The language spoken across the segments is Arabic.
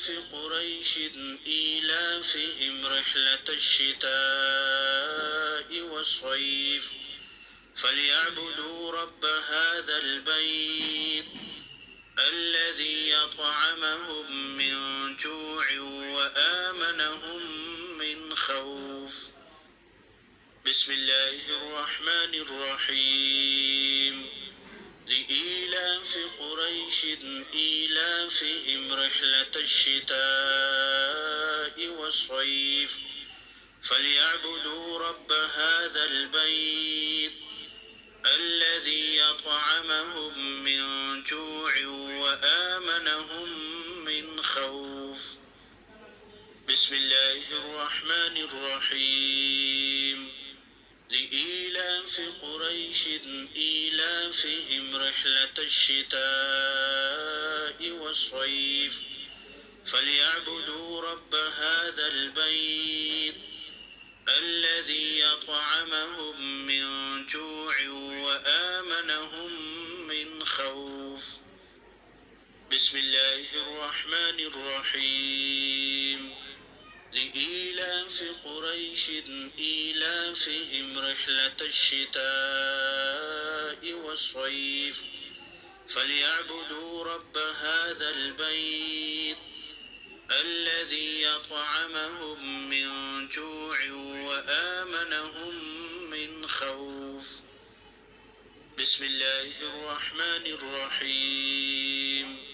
لإيلاف قريش إيلافهم رحلة الشتاء والصيف فليعبدوا رب هذا البيت الذي يطعمهم من جوع وآمنهم من خوف. بسم الله الرحمن الرحيم. لإيلاف قريش إيلافهم رحلة الشتاء والصيف فليعبدوا رب هذا البيت الذي يطعمهم من جوع وآمنهم من خوف. بسم الله الرحمن الرحيم. لإيلاف قريش إيلافهم رحلة الشتاء والصيف فليعبدوا رب هذا البيت الذي يطعمهم من جوع وآمنهم من خوف. بسم الله الرحمن الرحيم. لإيلاف قريش إيلافهم رحلة الشتاء والصيف فليعبدوا رب هذا البيت الذي يطعمهم من جوع وآمنهم من خوف. بسم الله الرحمن الرحيم.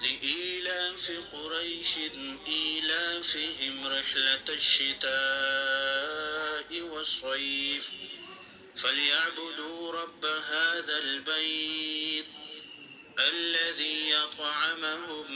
لإيلاف قريش إيلافهم رحلة الشتاء والصيف فليعبدوا رب هذا البيت الذي يطعمهم